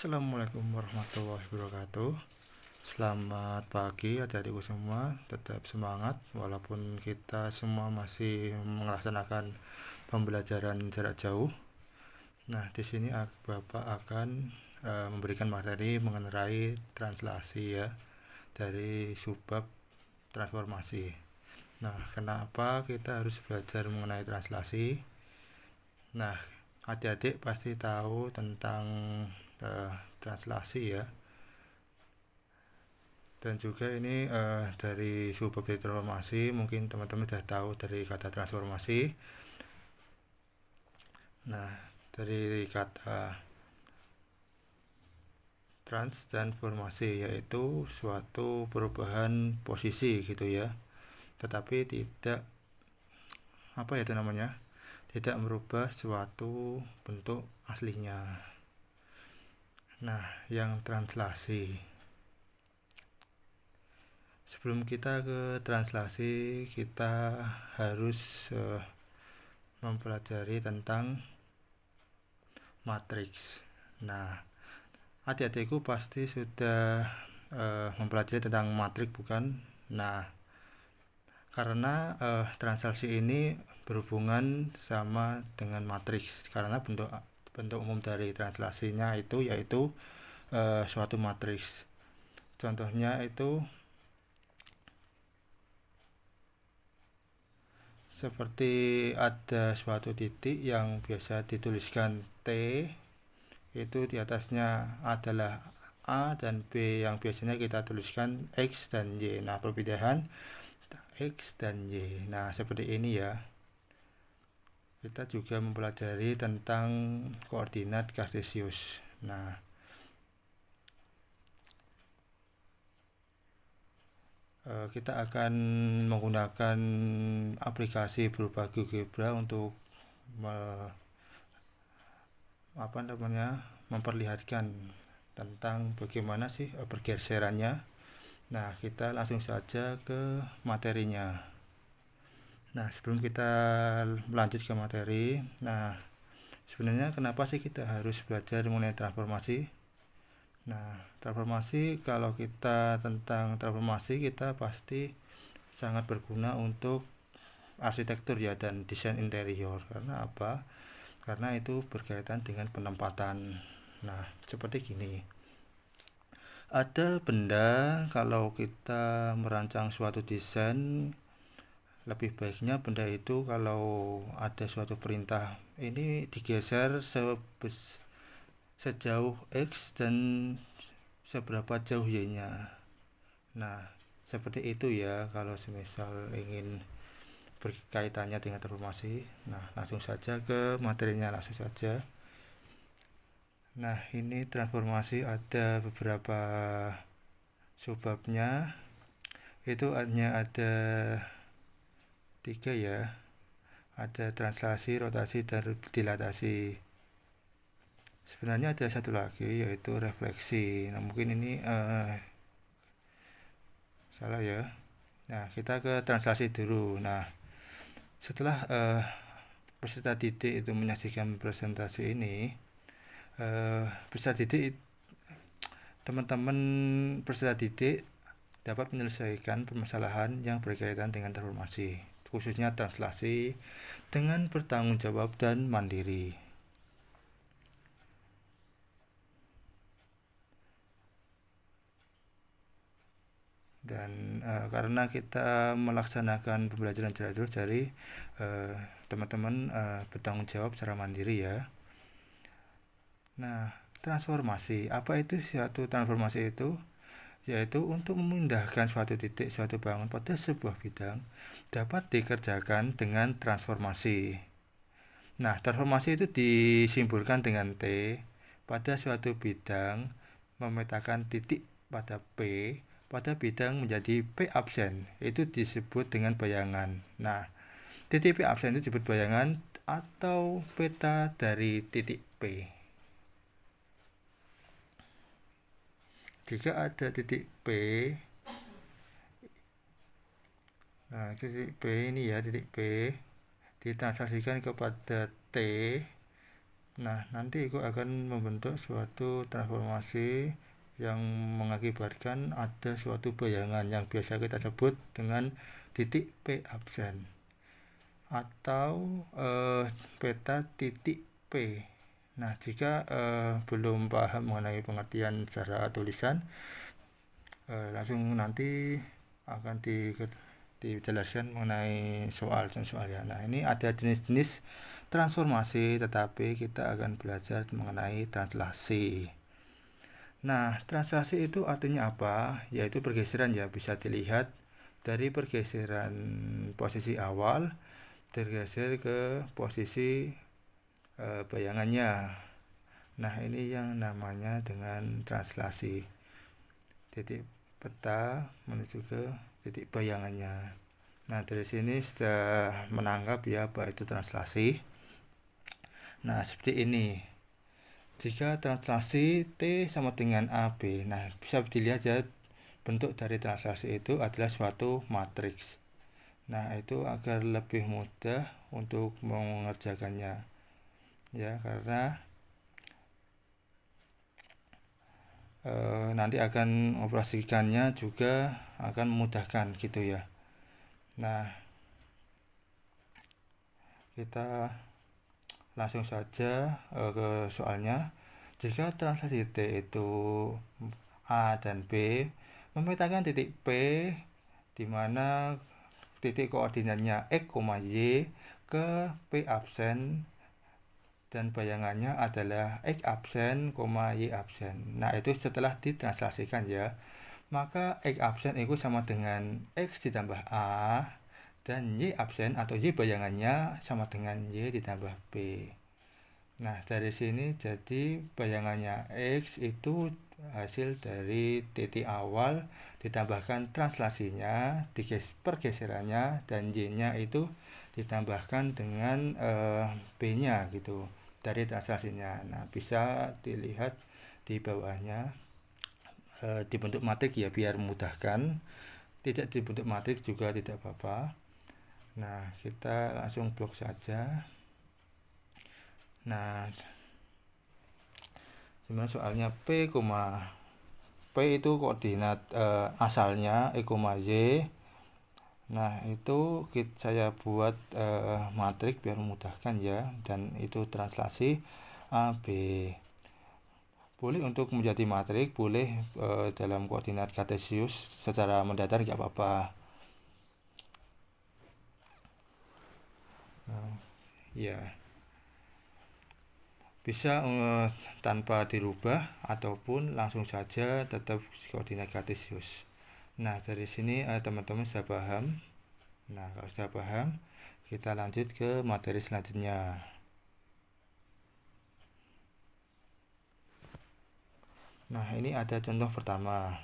Assalamualaikum warahmatullahi wabarakatuh. Selamat pagi adik-adikku semua. Tetap semangat walaupun kita semua masih melaksanakan pembelajaran jarak jauh. Nah, di sini Bapak akan memberikan materi mengenai translasi ya dari subbab transformasi. Nah, kenapa kita harus belajar mengenai translasi? Nah, adik-adik pasti tahu tentang translasi ya. Dan juga ini dari subbab transformasi, mungkin teman-teman sudah tahu dari kata transformasi. Nah, dari kata trans dan formasi yaitu suatu perubahan posisi gitu ya. Tetapi tidak tidak merubah suatu bentuk aslinya. Nah, yang translasi. Sebelum kita ke translasi, kita harus mempelajari tentang matriks. Nah, adik-adikku pasti sudah mempelajari tentang matriks, bukan? Nah, karena translasi ini berhubungan sama dengan matriks, karena bentuk umum dari translasinya itu yaitu suatu matriks. Contohnya itu seperti ada suatu titik yang biasa dituliskan T, itu di atasnya adalah A dan B yang biasanya kita tuliskan X dan Y. Nah, perbedaan X dan Y. Nah, seperti ini ya. Kita juga mempelajari tentang koordinat kartesius. Nah, kita akan menggunakan aplikasi berupa GeoGebra untuk memperlihatkan tentang bagaimana sih pergeserannya. Nah, kita langsung saja ke materinya. Nah, sebelum kita lanjut ke materi, nah sebenarnya kenapa sih kita harus belajar mengenai transformasi? Nah, transformasi, kalau kita tentang transformasi, kita pasti sangat berguna untuk arsitektur ya dan desain interior. Karena apa? Karena itu berkaitan dengan penempatan. Nah, seperti gini. Ada benda, kalau kita merancang suatu desain, lebih baiknya benda itu kalau ada suatu perintah ini digeser sejauh X dan seberapa jauh Y-nya. Nah, seperti itu ya kalau semisal ingin berkaitannya dengan transformasi. Nah, langsung saja ke materinya, langsung saja. Nah, ini transformasi ada beberapa subbabnya. Itu hanya ada 3 ya. Ada translasi, rotasi, dan dilatasi. Sebenarnya ada satu lagi yaitu refleksi. Nah, mungkin ini salah ya. Nah, kita ke translasi dulu. Nah, setelah peserta didik itu menyaksikan presentasi ini, peserta didik teman-teman peserta didik dapat menyelesaikan permasalahan yang berkaitan dengan transformasi, khususnya translasi, dengan bertanggung jawab dan mandiri. Dan karena kita melaksanakan pembelajaran jarak jauh, jadi teman-teman bertanggung jawab secara mandiri ya. Nah, transformasi, apa itu suatu transformasi itu? Yaitu untuk memindahkan suatu titik, suatu bangun pada sebuah bidang dapat dikerjakan dengan transformasi. Nah, transformasi itu disimbolkan dengan T pada suatu bidang, memetakan titik pada P pada bidang menjadi P absen. Itu disebut dengan bayangan. Nah, titik P absen itu disebut bayangan atau peta dari titik P. Jika ada titik P, nah titik P ini ya, titik P ditranslasikan kepada T. Nah, nanti itu akan membentuk suatu transformasi yang mengakibatkan ada suatu bayangan yang biasa kita sebut dengan titik P absen atau peta titik P. Nah, jika belum paham mengenai pengertian secara tulisan, langsung nanti akan dijelaskan mengenai soalnya. Nah, ini ada jenis-jenis transformasi, tetapi kita akan belajar mengenai translasi. Nah, translasi itu artinya apa? Yaitu pergeseran, ya, bisa dilihat dari pergeseran posisi awal tergeser ke posisi bayangannya. Nah, ini yang namanya dengan translasi. Titik peta menuju ke titik bayangannya. Nah, dari sini sudah menangkap ya apa itu translasi. Nah, seperti ini. Jika translasi T sama dengan AB, nah bisa dilihat ya bentuk dari translasi itu adalah suatu matriks. Nah, itu agar lebih mudah untuk mengerjakannya. Ya, karena nanti akan operasikannya juga akan memudahkan gitu ya. Nah, kita langsung saja ke soalnya. Jika translasi T itu A dan B memetakan titik P di mana titik koordinatnya X, Y ke P absen dan bayangannya adalah X absen, Y absen. Nah, itu setelah ditranslasikan ya. Maka X absen itu sama dengan X ditambah A dan Y absen atau Y bayangannya sama dengan Y ditambah B. Nah, dari sini jadi bayangannya X itu hasil dari titik awal ditambahkan translasinya, pergeserannya, dan Y-nya itu ditambahkan dengan B-nya gitu dari translasinya. Nah, bisa dilihat di bawahnya dibentuk matrik ya biar memudahkan. Tidak dibentuk matrik juga tidak apa-apa. Nah, kita langsung blok saja. Nah, gimana soalnya P, P itu koordinat asalnya X, Y. Nah, itu saya buat matrik biar memudahkan ya, dan itu translasi A, B. Boleh untuk menjadi matrik, boleh dalam koordinat kartesius secara mendatar nggak apa-apa. Ya, bisa tanpa dirubah ataupun langsung saja tetap koordinat kartesius. Nah, dari sini teman-teman sudah paham. Nah, kalau sudah paham, kita lanjut ke materi selanjutnya. Nah, ini ada contoh pertama.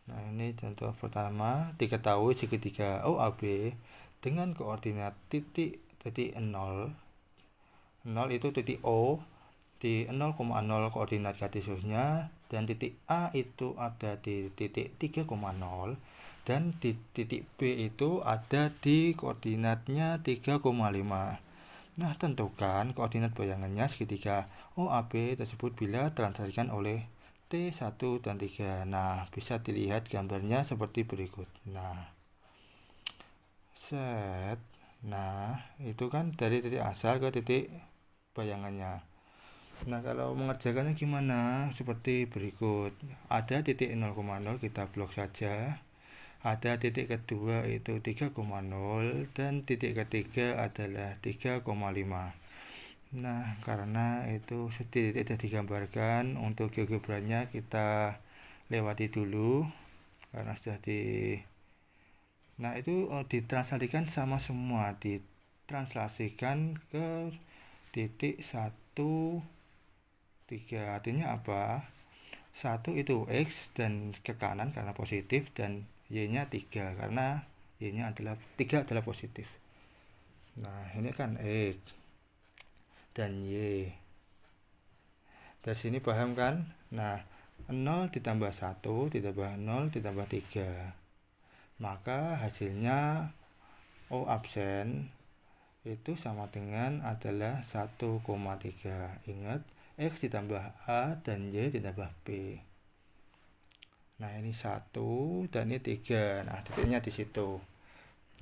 Nah, ini contoh pertama, diketahui segitiga OAB dengan koordinat titik 0. 0 itu titik O di 0,0 koordinat kartesiusnya, dan titik A itu ada di titik 3,0 dan di titik B itu ada di koordinatnya 3,5. Nah, tentukan koordinat bayangannya segitiga OAB tersebut bila translasikan oleh T1 dan 3. Nah, bisa dilihat gambarnya seperti berikut. Nah, set. Nah, itu kan dari titik asal ke titik bayangannya. Nah, kalau mengerjakannya gimana? Seperti berikut. Ada titik 0,0, kita blok saja. Ada titik kedua itu 3,0 dan titik ketiga adalah 3,5. Nah, karena itu titik sudah digambarkan, untuk geogebranya kita lewati dulu karena sudah Nah, itu ditranslasikan sama semua, ditranslasikan ke titik 1, 3. Artinya apa? 1 itu X dan ke kanan karena positif, dan Y-nya 3 karena Y-nya adalah 3 adalah positif. Nah, ini kan X dan Y. Dari sini paham kan? Nah, 0 ditambah 1 ditambah 0 ditambah 3. Maka hasilnya O absen itu sama dengan adalah 1,3. Ingat, X ditambah A dan Y ditambah B. Nah, ini 1 dan ini 3. Nah, titiknya di situ.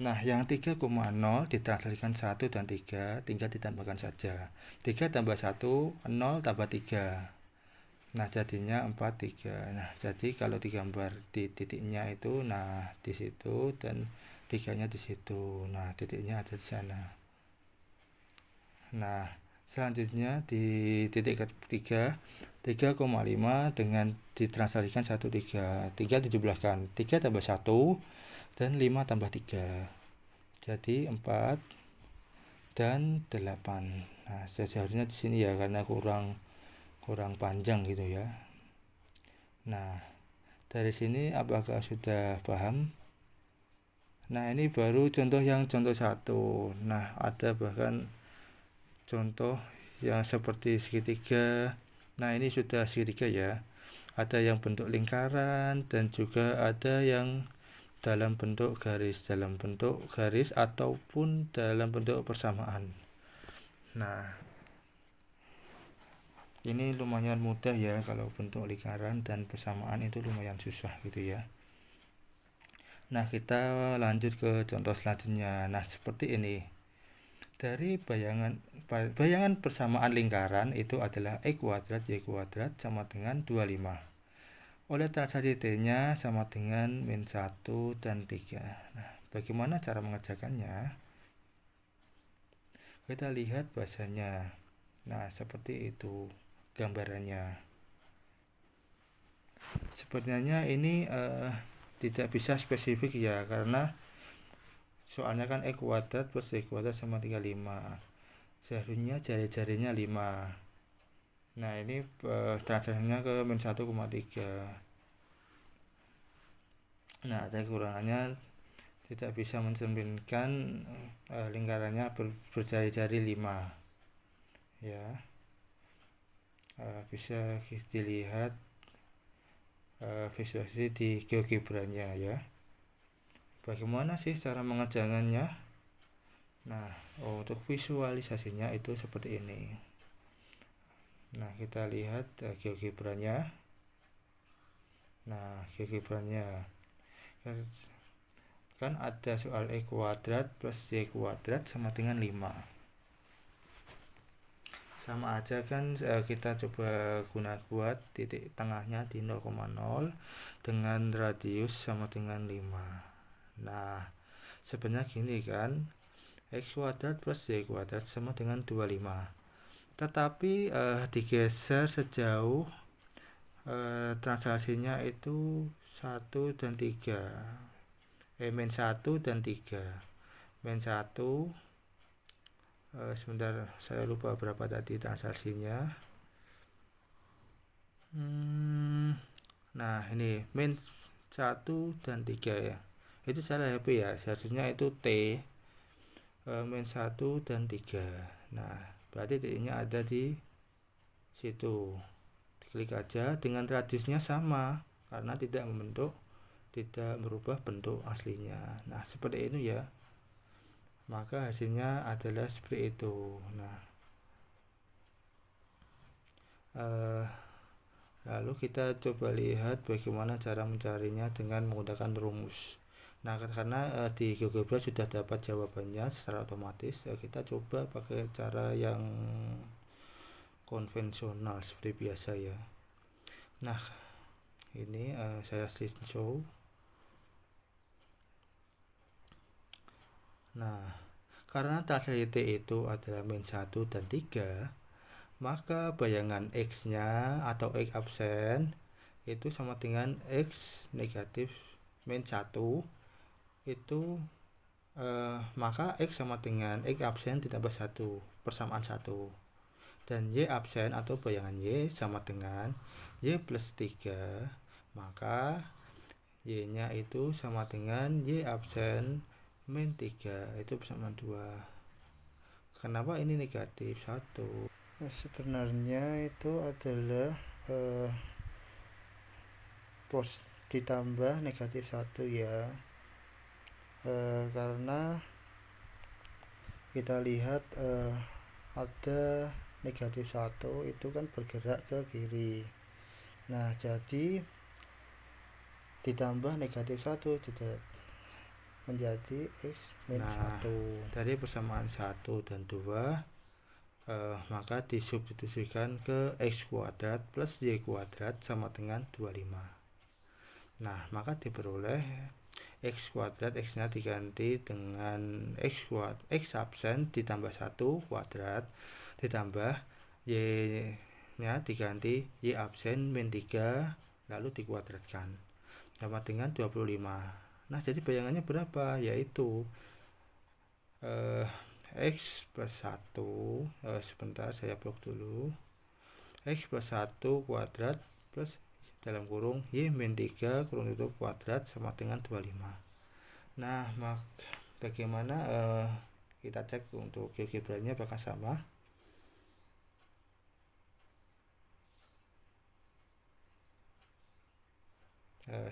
Nah, yang 3,0 ditranslasikan 1 dan 3, tinggal ditambahkan saja. 3 tambah 1, 0 tambah 3. Nah, jadinya 4, 3. Nah, jadi kalau digambar di titiknya itu, nah, di situ dan 3-nya di situ. Nah, titiknya ada di sana. Nah, selanjutnya di titik ketiga, 3,5 dengan ditranslasikan 1, 3. Tinggal dijumlahkan. 3 tambah 1 dan 5 tambah 3. Jadi 4 dan 8. Nah, seharusnya di sini ya, karena kurang panjang gitu ya. Nah, dari sini apakah sudah paham? Nah, ini baru contoh contoh 1. Nah, ada bahkan contoh yang seperti segitiga. Nah, ini sudah segitiga ya. Ada yang bentuk lingkaran dan juga ada yang dalam bentuk garis ataupun dalam bentuk persamaan. Nah, ini lumayan mudah ya, kalau bentuk lingkaran dan persamaan itu lumayan susah gitu ya. Nah, kita lanjut ke contoh selanjutnya. Nah, seperti ini. Dari bayangan persamaan lingkaran itu adalah X kuadrat Y kuadrat sama dengan 25. Oleh transaksi T-nya sama dengan min 1 dan 3. Nah, bagaimana cara mengerjakannya? Kita lihat bahasanya. Nah, seperti itu gambarannya. Sebenarnya ini tidak bisa spesifik ya, karena soalnya kan X kuadrat plus Y kuadrat sama 35. Seharusnya jari-jarinya 5. Nah, ini transaksinya ke min 1,3. Nah, ada kekurangannya, tidak bisa mencerminkan lingkarannya berjari-jari 5 ya. Bisa dilihat visualisasi di GeoGebra-nya ya. Bagaimana sih cara mengerjakannya? Nah, untuk visualisasinya itu seperti ini. Nah, kita lihat GeoGebra-nya. Nah, GeoGebra-nya kan ada soal X kuadrat plus Y kuadrat sama dengan 5. Sama aja kan, kita coba buat titik tengahnya di 0,0 dengan radius sama dengan 5. Nah, sebenarnya gini kan, X kuadrat plus Y kuadrat sama dengan 25. Tetapi digeser sejauh translasinya itu 1 dan 3. Min 1 dan 3. Min 1, sebentar, saya lupa berapa tadi transaksinya. Nah, ini min 1 dan 3 ya. Itu salah HP ya, seharusnya itu T min 1 dan 3. Nah, berarti titiknya ada di situ. Klik aja, dengan radiusnya sama karena tidak merubah bentuk aslinya. Nah, seperti ini ya. Maka hasilnya adalah seperti itu. Nah, lalu kita coba lihat bagaimana cara mencarinya dengan menggunakan rumus. Nah, karena di GeoGebra sudah dapat jawabannya secara otomatis, kita coba pakai cara yang konvensional seperti biasa ya. Nah, ini saya show. Nah, karena transaksi T itu adalah min 1 dan 3, maka bayangan X-nya atau X absen itu sama dengan X negatif min 1. Itu maka X sama dengan X absen ditambah 1, persamaan 1. Dan Y absen atau bayangan Y sama dengan Y plus 3. Maka Y-nya itu sama dengan Y absen min 3, itu persamaan 2. Kenapa ini negatif 1? Sebenarnya itu adalah ditambah negatif 1 ya, karena kita lihat ada negatif 1 itu kan bergerak ke kiri. Nah, jadi ditambah negatif 1 menjadi X min 1. Dari persamaan 1 dan 2 maka disubstitusikan ke X kuadrat plus Y kuadrat sama dengan 25. Nah, maka diperoleh X kuadrat, X nya diganti dengan X absen ditambah 1 kuadrat ditambah Y nya diganti Y absen min 3 lalu dikuadratkan sama dengan 25. Nah, jadi bayangannya berapa? Yaitu X plus 1 sebentar saya blok dulu. X plus 1 kuadrat plus dalam kurung Y min 3 kurung tutup kuadrat sama dengan 25. Nah, bagaimana kita cek untuk GeoGebra-nya apakah sama?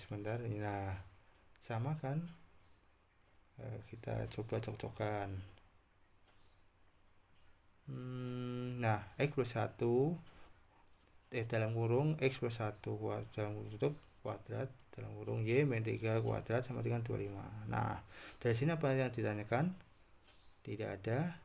Sebentar, nah sama kan? Kita coba cocokkan. Nah, X plus 1 dalam kurung X plus 1 dalam kurung tutup kuadrat dalam kurung Y min 3 kuadrat sama dengan 25. Nah, dari sini apa yang ditanyakan? Tidak ada.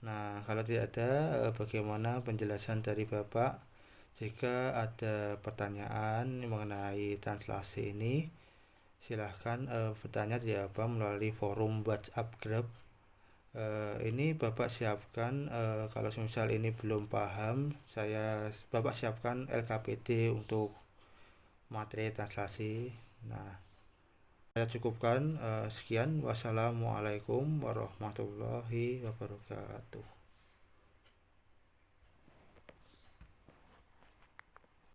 Nah, kalau tidak ada, bagaimana penjelasan dari Bapak? Jika ada pertanyaan mengenai translasi ini, silahkan bertanya di melalui forum WhatsApp grup. Ini Bapak siapkan, kalau misal ini belum paham, Bapak siapkan LKPD untuk materi translasi. Nah, saya cukupkan. Sekian. Wassalamualaikum warahmatullahi wabarakatuh.